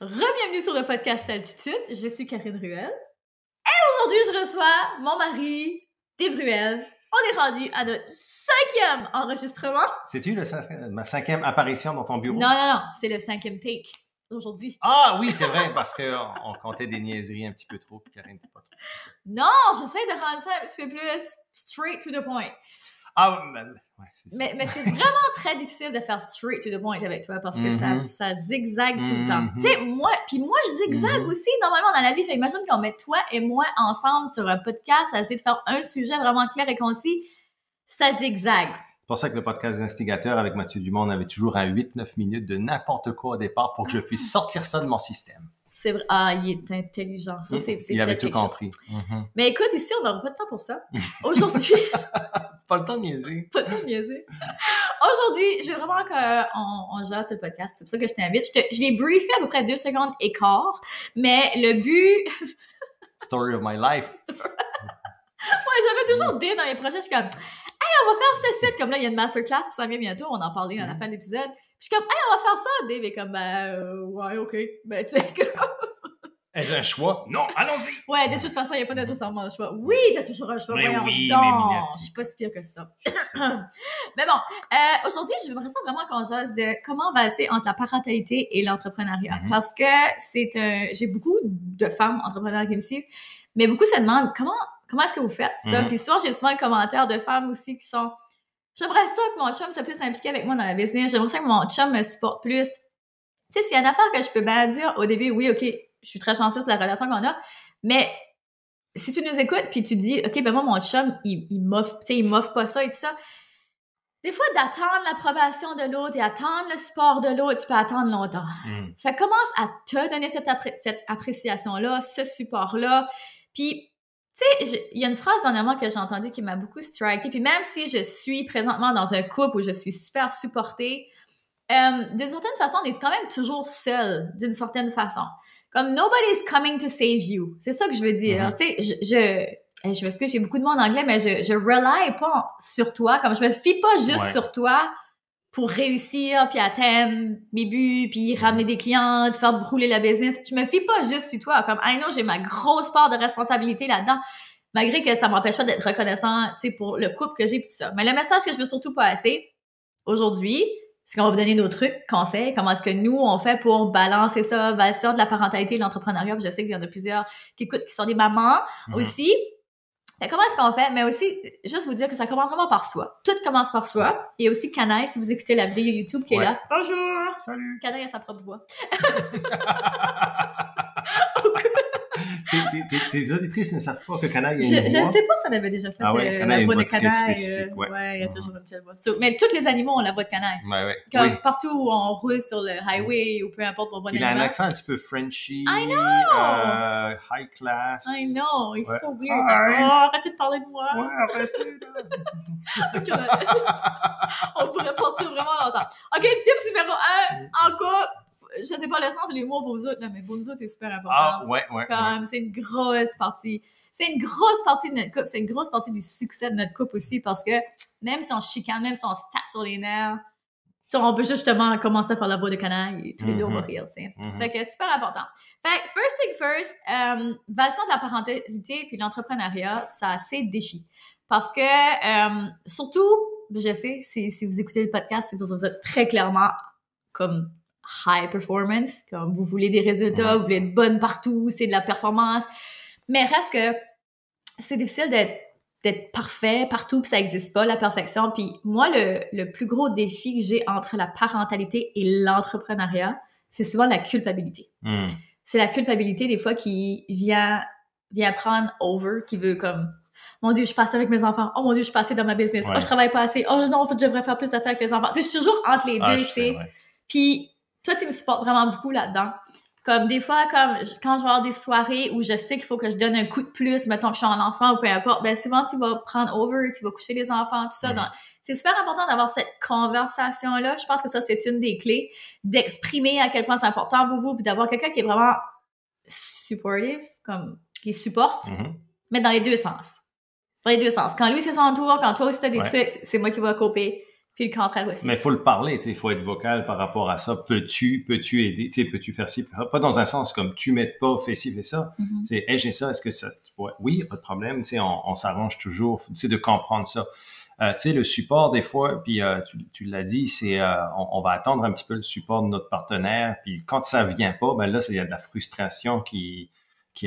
Re-bienvenue sur le podcast Altitude. Je suis Karine Ruel. Et aujourd'hui, je reçois mon mari, Dave Ruel. On est rendu à notre 5e enregistrement. C'est-tu ma 5e apparition dans ton bureau? Non, c'est le 5e take aujourd'hui. Ah oui, c'est vrai, parce qu'on comptait des niaiseries un petit peu trop, puis Karine n'était pas trop. Non, j'essaie de rendre ça un petit peu plus straight to the point. Ah, ouais, c'est ça. Mais c'est vraiment très difficile de faire straight to the point avec toi parce que ça zigzague tout le temps. Tu sais, moi je zigzague aussi normalement dans la vie. Fait imagine qu'on met toi et moi ensemble sur un podcast à essayer de faire un sujet vraiment clair et concis. Ça zigzague. C'est pour ça que le podcast des instigateurs avec Mathieu Dumont, on avait toujours un 8-9 minutes de n'importe quoi au départ pour que je puisse sortir ça de mon système. C'est vrai. Ah, il est intelligent. Ça, c'est Il avait tout compris. Mais écoute, ici, on n'aura pas de temps pour ça. Aujourd'hui... Pas le temps de niaiser. Pas de temps de niaiser. Aujourd'hui, je veux vraiment qu'on jase sur le podcast. C'est pour ça que je t'invite. Je l'ai briefé à peu près 2 secondes et quart. Mais le but... Story of my life. Ouais, j'avais toujours dit dans les projets, je suis comme... Hey, on va faire ce site. Comme là, il y a une masterclass qui s'en vient bientôt. On en parlait à la fin de l'épisode. Puis je suis comme, hey, on va faire ça. Dave est comme, ouais, OK. Ben, tu sais, J'ai un choix. Non, allons-y. Ouais, de toute façon, il n'y a pas nécessairement de choix. Oui, t'as toujours un choix. Mais voyons oui, donc. mais Minette. Je suis pas si pire que ça. Mais bon, aujourd'hui, je voudrais ça vraiment qu'on jase de comment on va essayer entre la parentalité et l'entrepreneuriat. Parce que j'ai beaucoup de femmes entrepreneurs qui me suivent, mais beaucoup se demandent comment est-ce que vous faites ça? Puis souvent, j'ai souvent le commentaire de femmes aussi qui sont j'aimerais ça que mon chum soit plus impliqué avec moi dans la business. J'aimerais ça que mon chum me supporte plus. Tu sais, s'il y a une affaire que je peux bien dire au début, oui, OK, je suis très chanceuse de la relation qu'on a, mais si tu nous écoutes puis tu dis, OK, ben moi, mon chum, il m'offre pas ça et tout ça, des fois, d'attendre l'approbation de l'autre et attendre le support de l'autre, tu peux attendre longtemps. Fait que commence à te donner cette appréciation-là, ce support-là, puis tu sais, il y a une phrase dernièrement que j'ai entendue qui m'a beaucoup striké, puis même si je suis présentement dans un couple où je suis super supportée, d'une certaine façon, on est quand même toujours seul, d'une certaine façon. Comme nobody's coming to save you. C'est ça que je veux dire. Tu sais, je m'excuse, j'ai beaucoup de mots en anglais, mais je rely pas sur toi. Comme je me fie pas juste sur toi pour réussir, puis atteindre mes buts, puis ramener des clients, faire brûler la business. Je me fie pas juste sur toi. Comme, I know, j'ai ma grosse part de responsabilité là-dedans, malgré que ça m'empêche pas d'être reconnaissant, tu sais, pour le couple que j'ai, puis tout ça. Mais le message que je veux surtout passer aujourd'hui, c'est qu'on va vous donner nos trucs, conseils, comment est-ce que nous, on fait pour balancer ça, de la parentalité et de l'entrepreneuriat. Puis je sais qu'il y en a plusieurs qui écoutent, qui sont des mamans aussi. Et comment est-ce qu'on fait? Mais aussi, juste vous dire que ça commence vraiment par soi. Tout commence par soi. Et aussi Canaille, si vous écoutez la vidéo YouTube qui est là. Bonjour! Salut! Canaille a sa propre voix. Tes auditrices ne savent pas que Canaille a une Je voix. ne sais pas si on avait déjà fait la voix de Canaille. Il y a toujours une petite voix. Mais tous les animaux ont la voix de Canaille. Partout où on roule sur le highway ou peu importe pour voir il a un accent un petit peu Frenchy. I know! High class. I know! It's so weird. Arrêtez de parler de moi. Ouais, arrêtez. On pourrait partir vraiment longtemps. OK, tips numéro 1. En couple. Je sais pas le sens de l'humour pour vous autres, là, mais pour nous autres, c'est super important. Ah, ouais. C'est une grosse partie. C'est une grosse partie de notre couple. C'est une grosse partie du succès de notre couple aussi parce que même si on chicane, même si on se tape sur les nerfs, on peut justement commencer à faire la voix de canaille et tous les deux, on va rire, tu sais. Fait que c'est super important. Fait que first thing first, valsion de la parentalité puis l'entrepreneuriat, ça a ses défis. Parce que, surtout, je sais, si vous écoutez le podcast, c'est parce que vous êtes très clairement comme high performance, comme vous voulez des résultats, vous voulez être bonne partout, c'est de la performance. Mais reste que c'est difficile d'être parfait partout, puis ça n'existe pas, la perfection. Puis moi, le plus gros défi que j'ai entre la parentalité et l'entrepreneuriat, c'est souvent la culpabilité. C'est la culpabilité, des fois, qui vient prendre over, qui veut comme... Mon Dieu, je passe avec mes enfants. Oh mon Dieu, je suis passée dans ma business. Oh, je travaille pas assez. Oh non, en fait, je devrais faire plus d'affaires avec les enfants. Tu sais, je suis toujours entre les deux, tu sais. Puis toi, tu me supportes vraiment beaucoup là-dedans. Comme des fois, quand je vais avoir des soirées où je sais qu'il faut que je donne un coup de plus, mettons que je suis en lancement ou peu importe, ben souvent, tu vas prendre over, tu vas coucher les enfants, tout ça. Donc, c'est super important d'avoir cette conversation-là. Je pense que ça, c'est une des clés, d'exprimer à quel point c'est important pour vous, puis d'avoir quelqu'un qui est vraiment supportive, comme qui supporte, mais dans les deux sens. Dans les deux sens. Quand lui, c'est son tour, quand toi aussi, t'as des trucs, c'est moi qui vais couper. Puis le contraire aussi. Mais il faut le parler, tu sais, il faut être vocal par rapport à ça. Peux-tu aider, tu sais, peux-tu faire ci? Pas dans un sens comme tu m'aides pas, fais ci, fais ça. Mhm. Tu sais, hey, j'ai ça, est-ce que ça, tu pourrais... Oui, pas de problème, tu sais, on s'arrange toujours, tu sais, de comprendre ça. Tu sais, le support, des fois, puis tu l'as dit, c'est on va attendre un petit peu le support de notre partenaire, puis quand ça vient pas, ben là, il y a de la frustration qui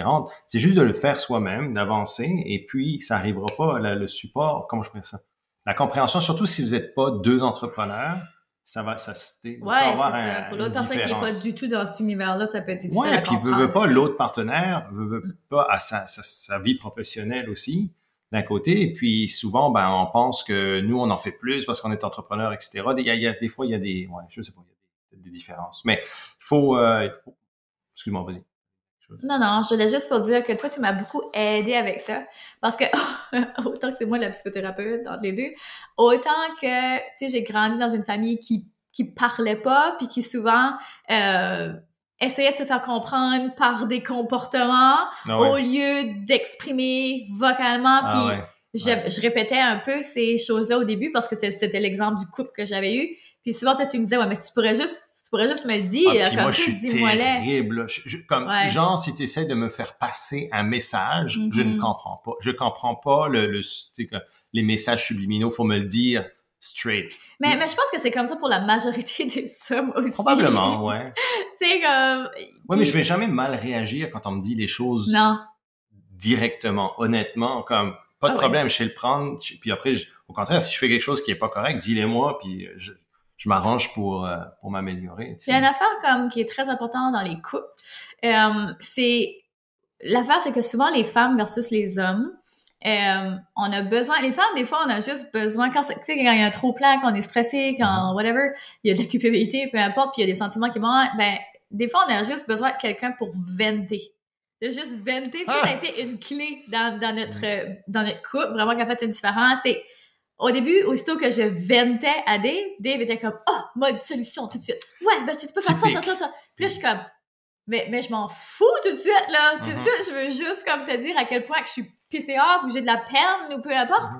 rentre. C'est juste de le faire soi-même, d'avancer, et puis ça arrivera pas, le support, comment je peux dire ça? La compréhension, surtout si vous n'êtes pas deux entrepreneurs, ça peut avoir c'est ça. Pour l'autre personne qui n'est pas du tout dans cet univers-là, ça peut être difficile à comprendre. Ouais, puis veut pas l'autre partenaire, veut pas à sa vie professionnelle aussi, d'un côté, et puis souvent, ben, on pense que nous, on en fait plus parce qu'on est entrepreneur, etc. Des fois, il y a des, ouais, je sais pas, il y a des différences. Mais excuse-moi, vas-y. Non, je voulais juste pour dire que toi, tu m'as beaucoup aidé avec ça. Parce que, autant que c'est moi la psychothérapeute entre les deux, autant que, tu sais, j'ai grandi dans une famille qui parlait pas, puis qui souvent essayait de se faire comprendre par des comportements au lieu d'exprimer vocalement. Puis je répétais un peu ces choses-là au début parce que c'était l'exemple du couple que j'avais eu. Puis souvent, toi, tu me disais, ouais, mais tu pourrais juste me le dire, puis comme moi, je suis terrible. Genre, si tu essaies de me faire passer un message, je ne comprends pas. Je comprends pas les messages subliminaux. Faut me le dire straight. Mais je pense que c'est comme ça pour la majorité des hommes aussi. Probablement, ouais. Tu sais, comme... Ouais, mais je vais jamais mal réagir quand on me dit les choses directement, honnêtement, comme pas de problème, je sais le prendre. Puis après, au contraire, si je fais quelque chose qui est pas correct, dis-le-moi, puis je m'arrange pour m'améliorer. Il y a une affaire comme qui est très importante dans les couples. L'affaire, c'est que souvent les femmes versus les hommes, on a besoin. Les femmes, des fois, on a juste besoin quand il y a un trop plein, qu'on est stressé, quand whatever, il y a de la culpabilité, peu importe, puis il y a des sentiments qui vont. Ben, des fois, on a juste besoin de quelqu'un pour venter. De juste venter. Puis ça a été une clé dans notre couple, vraiment qui a fait une différence. C'est au début, aussitôt que je ventais à Dave était comme « Ah, mode solution tout de suite. Ouais, ben tu peux faire ça. » Puis là, je suis comme « Mais je m'en fous tout de suite, là. Tout de suite, je veux juste comme te dire à quel point que je suis pissée off ou j'ai de la peine ou peu importe. »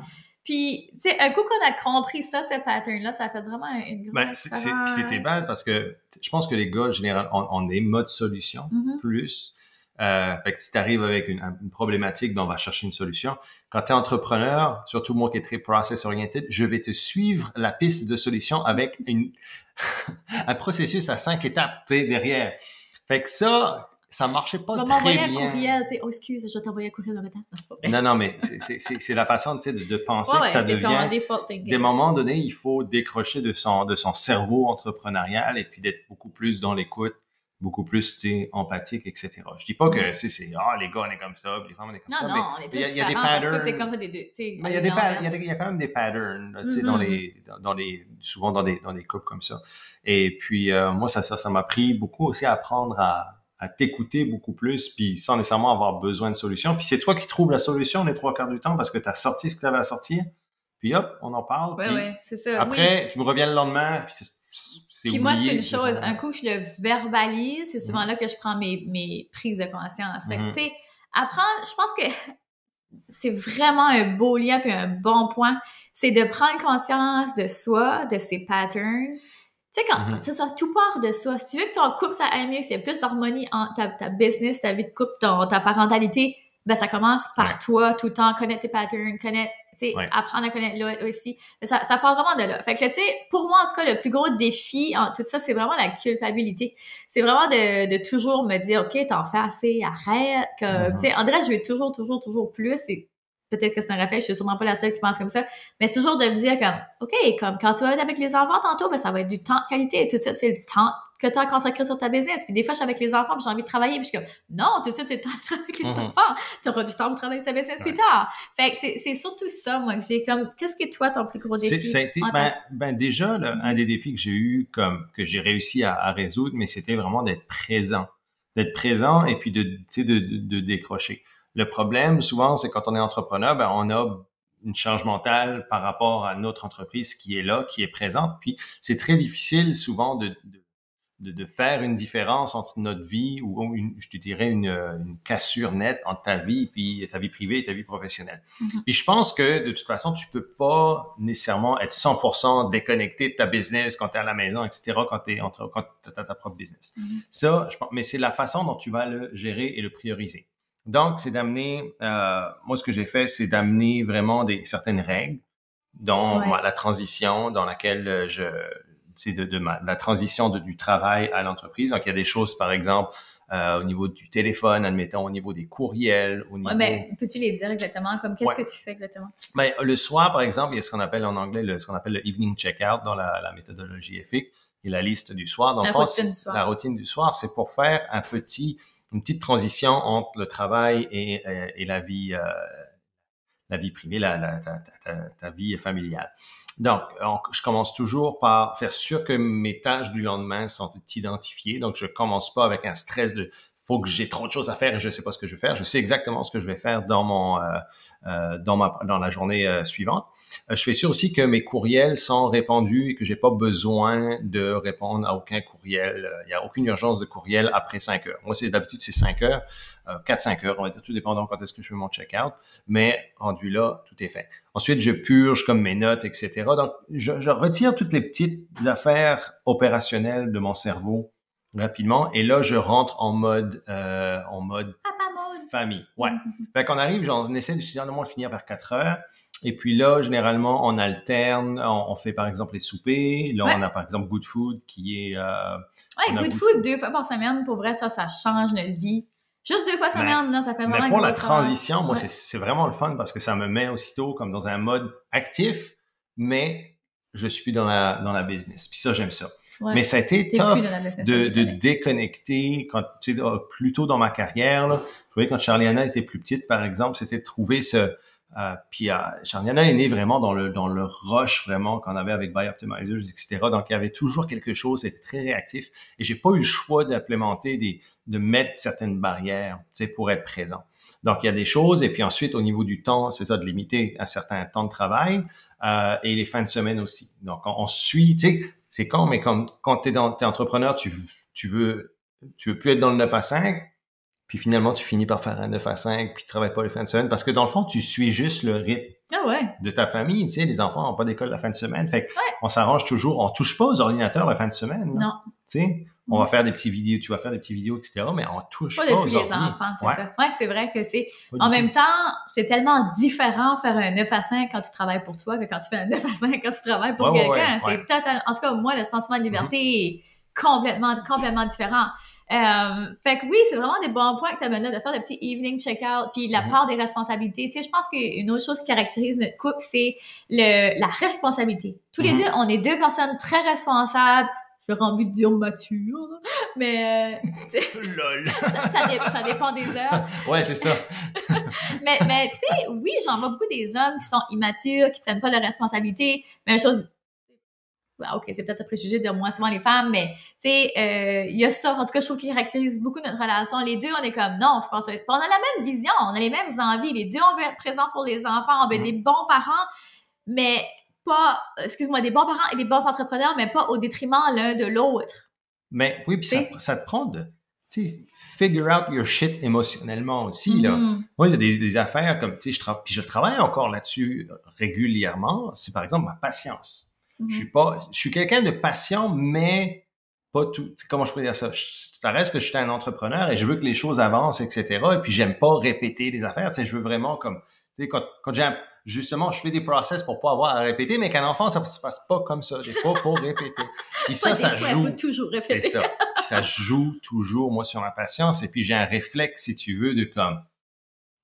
Puis, tu sais, un coup qu'on a compris ça, ce pattern-là, ça a fait vraiment une grosse différence. Puis c'était mal parce que je pense que les gars, en général, on est mode solution plus. Fait que si tu arrives avec une problématique, ben on va chercher une solution. Quand tu es entrepreneur, surtout moi qui est très process oriented, je vais te suivre la piste de solution avec un processus à 5 étapes, tu sais, derrière. Fait que ça marchait pas très bien. m'envoyer un courriel, tu sais, oh excuse, je vais t'envoyer un courriel dans le temps. C'est pas vrai. Non, mais c'est la façon, tu sais, de penser que ça devient. Des moments donnés, il faut décrocher de son cerveau entrepreneurial et puis d'être beaucoup plus dans l'écoute, beaucoup plus, tu sais, empathique, etc. Je dis pas que les gars, on est comme ça, les femmes, on est comme ça. Non, on est tous différents. Il y a des patterns. C'est comme ça des deux, tu sais. Mais il y a quand même des patterns, tu sais, souvent dans des couples comme ça. Et puis, moi, ça m'a pris beaucoup aussi à apprendre à t'écouter beaucoup plus, puis sans nécessairement avoir besoin de solution. Puis c'est toi qui trouves la solution les 3 quarts du temps parce que tu as sorti ce que tu avais à sortir. Puis hop, on en parle. Oui, c'est ça. Après, tu me reviens le lendemain, puis puis moi, c'est une chose, un coup que je le verbalise, c'est souvent là que je prends mes prises de conscience. Fait que, tu sais, apprendre, je pense que c'est vraiment un beau lien puis un bon point, c'est de prendre conscience de soi, de ses patterns. Tu sais, quand c'est ça, tout part de soi. Si tu veux que ton couple, ça aille mieux, s'il y a plus d'harmonie entre ta business, ta vie de couple, ta parentalité, ben ça commence par toi, tout le temps, connaître tes patterns, apprendre à connaître l'autre aussi. Ça part vraiment de là. Fait que, tu sais, pour moi, en tout cas, le plus gros défi en tout ça, c'est vraiment la culpabilité. C'est vraiment de toujours me dire, OK, t'en fais assez, arrête. Tu sais, André, je veux toujours plus. Et peut-être que c'est un rappel, je suis sûrement pas la seule qui pense comme ça. Mais c'est toujours de me dire comme, OK, comme quand tu vas être avec les enfants tantôt, ben ça va être du temps de qualité. Tout de suite, c'est le temps que tu as consacré sur ta business. Puis des fois, je suis avec les enfants, puis j'ai envie de travailler, puis je suis comme, non, tout de suite, c'est le temps de travailler avec les enfants. Tu auras du temps pour travailler sur ta business plus tard. Fait que c'est surtout ça, moi, que j'ai comme, qu'est-ce qui est toi, ton plus gros défi? Ça a été, déjà, là, un des défis que j'ai eu, que j'ai réussi à résoudre, mais c'était vraiment d'être présent. D'être présent et puis de décrocher. Le problème, souvent, c'est quand on est entrepreneur, ben, on a une charge mentale par rapport à notre entreprise qui est là, qui est présente. Puis, c'est très difficile, souvent, de de faire une différence entre notre vie ou je te dirais une cassure nette entre ta vie puis ta vie privée et ta vie professionnelle. Puis je pense que de toute façon, tu peux pas nécessairement être 100% déconnecté de ta business quand tu es à la maison, etc., quand tu as ta propre business. Ça, je pense, mais c'est la façon dont tu vas le gérer et le prioriser. Donc, c'est d'amener, moi, ce que j'ai fait, c'est d'amener vraiment certaines règles dans la transition dans laquelle c'est la transition du travail à l'entreprise. Donc, il y a des choses, par exemple, au niveau du téléphone, admettons, au niveau des courriels, au niveau... Ouais, mais peux-tu les dire exactement? Comme, qu'est-ce que tu fais exactement? Ben, le soir, par exemple, il y a ce qu'on appelle en anglais, ce qu'on appelle le evening check-out dans la méthodologie EFIC. Il y a la liste du soir. Dans le fond, la routine du soir, c'est pour faire une petite transition entre le travail et la vie privée, ta vie familiale. Donc, je commence toujours par faire sûr que mes tâches du lendemain sont identifiées. Donc, je commence pas avec un stress de faut que j'ai trop de choses à faire et je sais pas ce que je vais faire. Je sais exactement ce que je vais faire dans la journée suivante. Je fais sûr aussi que mes courriels sont répondus et que j'ai pas besoin de répondre à aucun courriel. Il y a aucune urgence de courriel après 5 heures. Moi, d'habitude, c'est 5 heures. 4-5 heures, on va dire, tout dépendant quand est-ce que je fais mon check-out, mais rendu là, tout est fait. Ensuite, je purge comme mes notes, etc. Donc, je retire toutes les petites affaires opérationnelles de mon cerveau rapidement, et là, je rentre en mode famille. Ouais. Fait qu'on arrive, on essaie de généralement finir vers 4 heures, et puis là, généralement, on alterne, on fait par exemple les soupers, là, on a par exemple Good Food qui est... Good Food 2 fois par semaine, pour vrai, ça change notre vie. Juste 2 fois semaine, là, ça fait vraiment... Mais pour la transition, moi, c'est vraiment le fun parce que ça me met aussitôt comme dans un mode actif, mais je suis dans la business. Puis ça, j'aime ça. Ouais. Mais ça a été tough de déconnecter quand, tu sais, plus tôt dans ma carrière, là. Je voyais quand Charliana était plus petite, par exemple, c'était de trouver puis Charliana est née vraiment dans le rush vraiment qu'on avait avec Buy Optimizers, etc. Donc il y avait toujours quelque chose, c'était très réactif et j'ai pas eu le choix d'implémenter de mettre certaines barrières, tu sais, pour être présent. Donc il y a des choses et puis ensuite au niveau du temps, c'est ça, de limiter un certain temps de travail et les fins de semaine aussi. Donc on suit, tu sais, c'est con, mais comme quand t'es entrepreneur, tu veux plus être dans le 9 à 5. Puis finalement, tu finis par faire un 9 à 5, puis tu travailles pas les fins de semaine, parce que dans le fond, tu suis juste le rythme de ta famille. Tu sais, les enfants n'ont pas d'école la fin de semaine. Fait on s'arrange toujours. On touche pas aux ordinateurs la fin de semaine. Non. Tu sais, on va faire des petites vidéos, tu vas faire des petites vidéos, etc., mais on touche pas aux depuis les enfants, c'est ça. Ouais, c'est vrai que, tu sais, en même temps, c'est tellement différent faire un 9 à 5 quand tu travailles pour toi que quand tu fais un 9 à 5 quand tu travailles pour quelqu'un. C'est total. En tout cas, moi, le sentiment de liberté est complètement différent. Fait que oui, c'est vraiment des bons points que tu as mené de faire des petits evening check-out puis la part des responsabilités. Tu sais, je pense qu'une autre chose qui caractérise notre couple, c'est la responsabilité. Tous les deux, on est 2 personnes très responsables. J'aurais envie de dire mature, mais lol. ça dépend des heures. Ouais, c'est ça. mais tu sais, oui, j'en vois beaucoup des hommes qui sont immatures, qui prennent pas leurs responsabilités. Mais une chose, OK, c'est peut-être un préjugé de dire moins souvent les femmes, mais tu sais, il y a ça. En tout cas, je trouve qu'il caractérise beaucoup notre relation. Les deux, on est comme, non, faut qu'on soit... On a la même vision, on a les mêmes envies. Les deux, on veut être présents pour les enfants, on veut être des bons parents, mais pas, des bons parents et des bons entrepreneurs, mais pas au détriment l'un de l'autre. Mais oui, puis ça te prend de, tu sais, figure out your shit émotionnellement aussi, là. Moi, il y a des affaires comme, tu sais, je travaille encore là-dessus régulièrement. C'est par exemple ma patience. Je suis quelqu'un de patient, mais pas tout, comment je peux dire ça? Ça reste que je suis un entrepreneur et je veux que les choses avancent, etc. Et puis, j'aime pas répéter les affaires. Tu sais, je veux vraiment comme, tu sais, quand justement, je fais des process pour pas avoir à répéter, mais qu'un enfant, ça se passe pas comme ça. Des fois, faut répéter. Puis ça joue. Faut toujours répéter. C'est ça. Puis ça joue toujours, moi, sur ma patience. Et puis, j'ai un réflexe, si tu veux, de comme,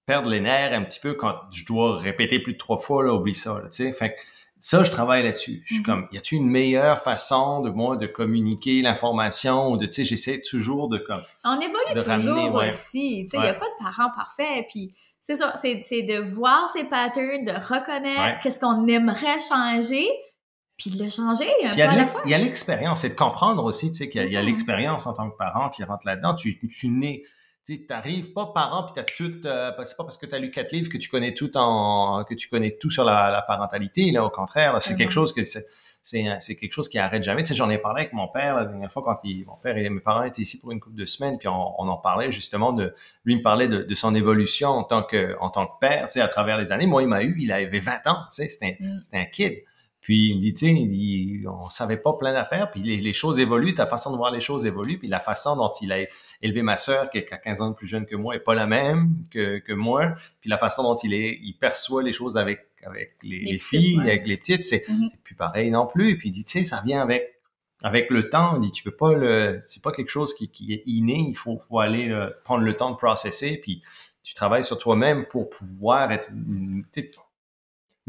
perdre les nerfs un petit peu quand je dois répéter plus de 3 fois, là, oublie ça, là, tu sais. Fait que, ça, je travaille là-dessus. Je suis comme, y a-t-il une meilleure façon de communiquer l'information ou de, tu sais, j'essaie toujours de comme. On évolue toujours aussi. Tu sais, y a pas de parents parfaits. Puis, c'est ça, c'est de voir ces patterns, de reconnaître qu'est-ce qu'on aimerait changer, puis de le changer un peu à la fois. Il y a l'expérience, c'est de comprendre aussi, tu sais, qu'il y a l'expérience en tant que parent qui rentre là-dedans. Tu nais. Tu t'arrives pas parent puis t'as tout, c'est pas parce que t'as lu 4 livres que tu connais tout sur la parentalité, là, au contraire, là, c'est quelque chose que c'est quelque chose qui arrête jamais. Tu sais, j'en ai parlé avec mon père la dernière fois quand mon père et mes parents étaient ici pour une couple de semaines, puis on en parlait justement lui me parlait de son évolution en tant que père, tu sais, à travers les années. Moi, il avait 20 ans, tu sais, c'était un kid. Puis il me dit, tu sais, on savait pas plein d'affaires, puis les choses évoluent, ta façon de voir les choses évolue, puis la façon dont il a élevé ma sœur, qui a 15 ans de plus jeune que moi, est pas la même que moi, puis la façon dont il perçoit les choses avec les filles, avec les petites, c'est plus pareil non plus. Puis il dit, tu sais, ça vient avec le temps. Il dit, tu peux pas c'est pas quelque chose qui est inné, il faut aller prendre le temps de processer, puis tu travailles sur toi-même pour pouvoir être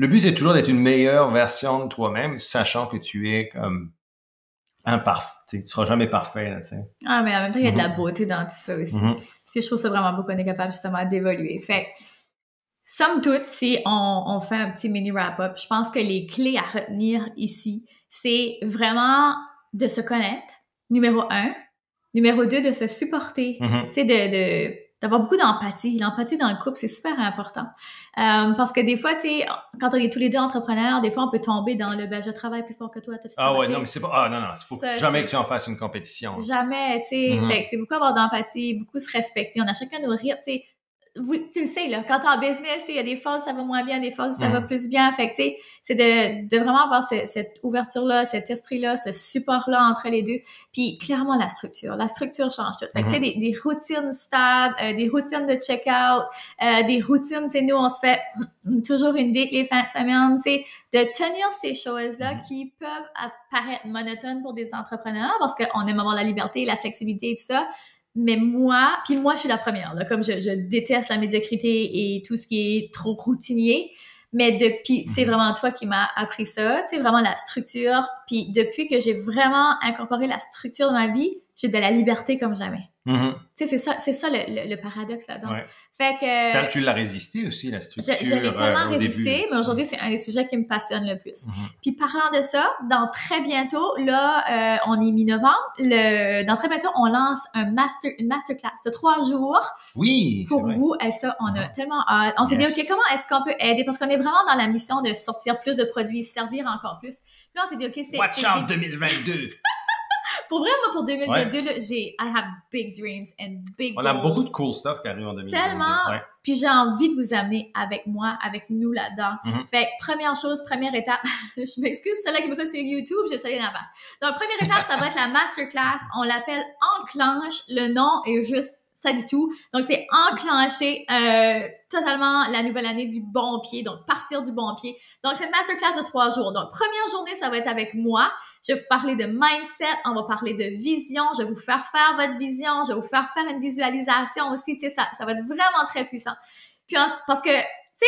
le but, c'est toujours d'être une meilleure version de toi-même, sachant que tu es comme imparfait. Tu seras jamais parfait, là, tu sais. Ah, mais en même temps, il y a de la beauté dans tout ça aussi. Parce que je trouve ça vraiment beau qu'on est capable justement d'évoluer. Fait somme toute, si on fait un petit mini wrap-up, je pense que les clés à retenir ici, c'est vraiment de se connaître, numéro 1. Numéro 2, de se supporter. Tu sais, d'avoir beaucoup d'empathie. L'empathie dans le couple, c'est super important. Parce que des fois, tu sais, quand on est tous les deux entrepreneurs, des fois, on peut tomber dans je travaille plus fort que toi. Non, mais c'est pas, non, il faut jamais que tu en fasses une compétition. Jamais, tu sais. Fait que c'est beaucoup avoir d'empathie, beaucoup se respecter. On a chacun nos rythmes, tu sais. Tu le sais, là, quand t'es en business, il y a des phases où ça va moins bien, des phases où ça va plus bien. Fait que, tu sais, c'est de vraiment avoir cette ouverture-là, cet esprit-là, ce support-là entre les deux. Puis, clairement, la structure change tout. Fait que, tu sais, des routines stade, des routines de check-out, des routines, tu sais, nous, on se fait toujours une date les fins de semaine, tu sais, de tenir ces choses-là qui peuvent apparaître monotones pour des entrepreneurs parce qu'on aime avoir la liberté, la flexibilité et tout ça. Mais moi, je suis la première, là, comme je déteste la médiocrité et tout ce qui est trop routinier. Mais depuis, c'est vraiment toi qui m'as appris ça, tu sais, vraiment la structure. Puis depuis que j'ai vraiment incorporé la structure dans ma vie, j'ai de la liberté comme jamais. Tu sais, c'est ça le paradoxe là-dedans. Ouais. Fait que... Quand tu l'as résisté aussi, la structure. Je l'ai tellement résisté, mais aujourd'hui, c'est un des sujets qui me passionne le plus. Puis parlant de ça, dans très bientôt, là, on est mi-novembre, dans très bientôt, on lance une masterclass de 3 jours. Oui, pour vous. Et ça, on a tellement hâte. On s'est dit, OK, comment est-ce qu'on peut aider? Parce qu'on est vraiment dans la mission de sortir plus de produits, servir encore plus. Puis là, on s'est dit, OK, c'est... Watch out 2022! Pour vrai, moi, pour 2022, là, I have big dreams and big goals. On a beaucoup de cool stuff qui arrive en 2022. Tellement. Ouais. Puis j'ai envie de vous amener avec moi, avec nous là-dedans. Fait que première chose, première étape, je m'excuse pour celle-là qui m'écoute sur YouTube, j'ai salé la face. Donc, première étape, ça va être la masterclass. On l'appelle Enclenche. Le nom est juste ça dit tout. Donc, c'est enclencher totalement la nouvelle année du bon pied. Donc, partir du bon pied. Donc, c'est une masterclass de 3 jours. Donc, première journée, ça va être avec moi. Je vais vous parler de mindset. On va parler de vision. Je vais vous faire faire votre vision. Je vais vous faire faire une visualisation aussi. Tu sais, ça va être vraiment très puissant. Puis, parce que, tu sais,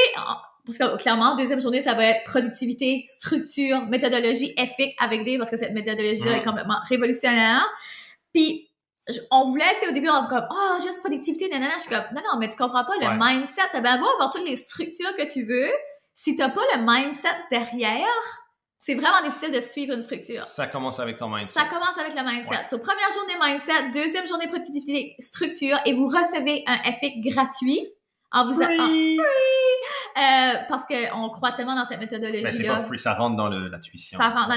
parce que clairement, deuxième journée, ça va être productivité, structure, méthodologie, EFIC avec Dave, parce que cette méthodologie-là est complètement révolutionnaire. Puis, on voulait, tu sais, au début, on était comme, juste productivité, nanana. Je suis comme, non, mais tu comprends pas le mindset. T'as bien beau avoir toutes les structures que tu veux. Si t'as pas le mindset derrière, c'est vraiment difficile de suivre une structure. Ça commence avec ton mindset. Ça commence avec le mindset. Ouais. So, première journée mindset, deuxième journée productivité, structure, et vous recevez un EFIC gratuit. Free! Parce qu'on croit tellement dans cette méthodologie-là. Mais c'est pas free, ça rentre dans la tuition. Ça rentre dans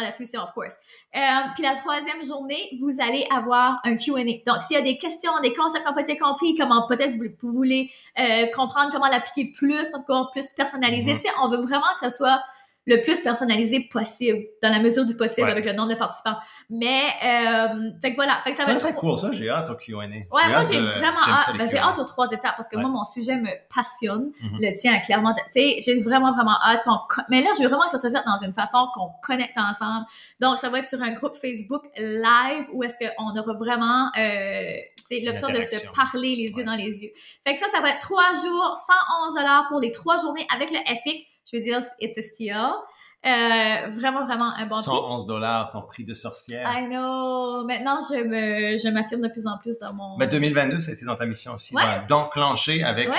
la tuition, of course. Puis la troisième journée, vous allez avoir un Q&A. Donc, s'il y a des questions, des concepts qui n'ont pas été compris, comment peut-être vous voulez comprendre comment l'appliquer plus, encore plus personnalisé, tu sais, on veut vraiment que ça soit le plus personnalisé possible, dans la mesure du possible, avec le nombre de participants. Mais, fait que voilà. Fait que ça va être... c'est cool, ça, j'ai hâte au Q&A. Ouais, moi, j'ai vraiment hâte. J'ai hâte aux 3 étapes, parce que moi, mon sujet me passionne. Le tien, clairement, tu sais, j'ai vraiment hâte mais là, je veux vraiment que ça soit fait dans une façon qu'on connecte ensemble. Donc, ça va être sur un groupe Facebook live, où est-ce qu'on aura vraiment, c'est l'option de se parler les yeux dans les yeux. Fait que ça va être 3 jours, $111 pour les 3 journées avec le EFIC. Je veux dire, it's a steal. Vraiment un bon prix. $111, ton prix de sorcière. I know. Maintenant, je m'affirme de plus en plus dans mon... Mais 2022, ça a été dans ta mission aussi. D'enclencher avec,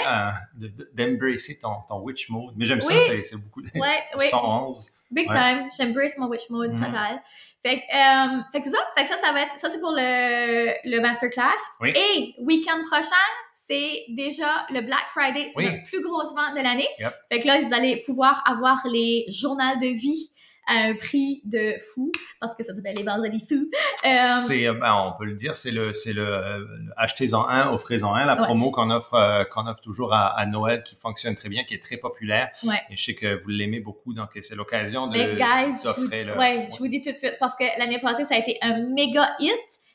d'embrasser ton witch mode. Mais j'aime ça, c'est beaucoup de 111. Big time. J'embrace mon witch mode total. Fait que ça va être, ça c'est pour le masterclass. Oui. Et week-end prochain, c'est déjà le Black Friday. C'est notre plus grosse vente de l'année. Yep. Fait que là, vous allez pouvoir avoir les journaux de vie à un prix de fou, parce que ça doit aller vendre des fous. On peut le dire, c'est le achetez-en un, offrez-en un, la promo qu'on offre toujours à Noël, qui fonctionne très bien, qui est très populaire. Ouais. Et je sais que vous l'aimez beaucoup, donc c'est l'occasion d'offrir je vous dis tout de suite, parce que l'année passée, ça a été un méga hit.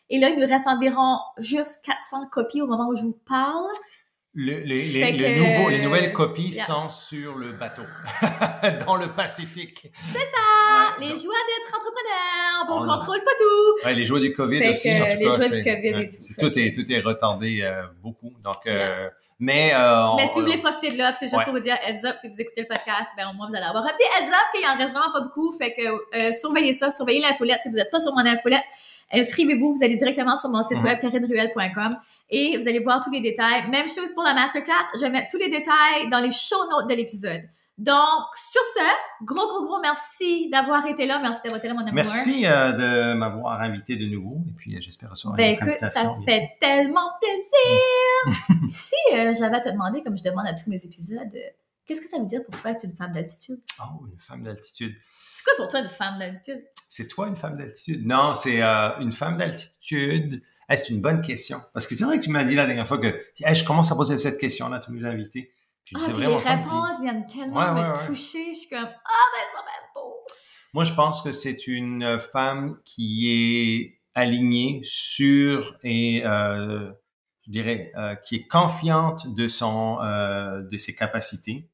Et là, il nous reste environ juste 400 copies au moment où je vous parle. Les nouvelles copies sont sur le bateau, dans le Pacifique. C'est ça! Les joies d'être entrepreneur, on contrôle pas tout! Ouais, les joies du COVID aussi, en tout cas. Les joies du COVID et tout. Tout est retardé beaucoup, donc... Mais si vous voulez profiter de l'offre, c'est juste pour vous dire heads up, si vous écoutez le podcast, au moins vous allez avoir un petit heads up qu'il en reste vraiment pas beaucoup, fait que surveillez ça, surveillez l'infolette. Si vous n'êtes pas sur mon infolette, inscrivez-vous, vous allez directement sur mon site web karineruel.com et vous allez voir tous les détails. Même chose pour la masterclass, je vais mettre tous les détails dans les show notes de l'épisode. Donc, sur ce, gros merci d'avoir été là. Merci d'avoir été là, mon amour. Merci de m'avoir invité de nouveau. Et puis, j'espère recevoir une autre invitation. Ça fait tellement plaisir. Si j'avais à te demander, comme je demande à tous mes épisodes, qu'est-ce que ça veut dire pour toi être une femme d'altitude? Oh, une femme d'altitude. C'est quoi pour toi une femme d'altitude? C'est toi une femme d'altitude? Non, c'est une femme d'altitude. C'est une bonne question. Parce que c'est vrai que tu m'as dit la dernière fois que je commence à poser cette question-là à tous mes invités. Puis les réponses viennent tellement me toucher. Je suis comme, c'est même beau. Moi, je pense que c'est une femme qui est alignée sur et, je dirais, qui est confiante de ses capacités,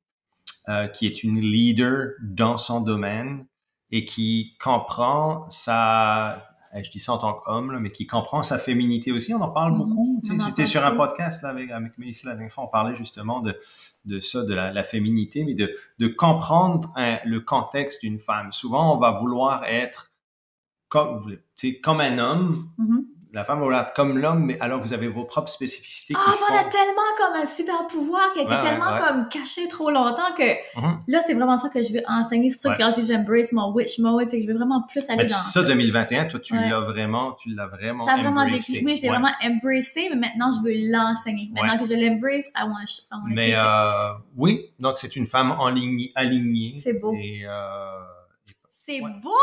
qui est une leader dans son domaine et qui comprend je dis ça en tant qu'homme, là, mais qui comprend sa féminité aussi. On en parle beaucoup. J'étais sur un podcast là, avec Mélissa la dernière fois, on parlait justement de ça, de la féminité, mais de comprendre le contexte d'une femme. Souvent, on va vouloir être comme un homme. La femme va vouloir être comme l'homme, mais alors vous avez vos propres spécificités. On a tellement comme un super pouvoir qui a été tellement comme caché trop longtemps que là, c'est vraiment ça que je veux enseigner. C'est pour ça que quand je dis j'embrace mon witch mode, c'est que je veux vraiment plus aller dans ça. 2021, toi, tu l'as vraiment ça a vraiment décliné. Oui, je l'ai vraiment embrassé, mais maintenant, je veux l'enseigner. Maintenant que je l'embrace, I want to teach it. Oui, donc c'est une femme alignée. C'est beau. Et, c'est beau.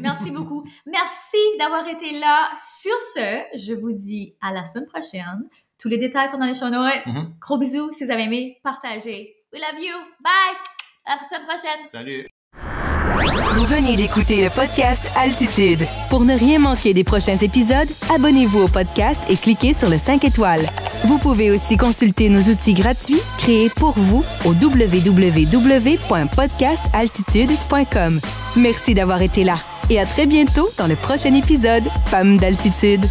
Merci beaucoup. Merci d'avoir été là. Sur ce, je vous dis à la semaine prochaine. Tous les détails sont dans les show notes. Gros bisous. Si vous avez aimé, partagez. We love you. Bye. À la semaine prochaine. Salut. Vous venez d'écouter le podcast Altitude. Pour ne rien manquer des prochains épisodes, abonnez-vous au podcast et cliquez sur le 5 étoiles. Vous pouvez aussi consulter nos outils gratuits créés pour vous au www.podcastaltitude.com. Merci d'avoir été là et à très bientôt dans le prochain épisode Femmes d'altitude.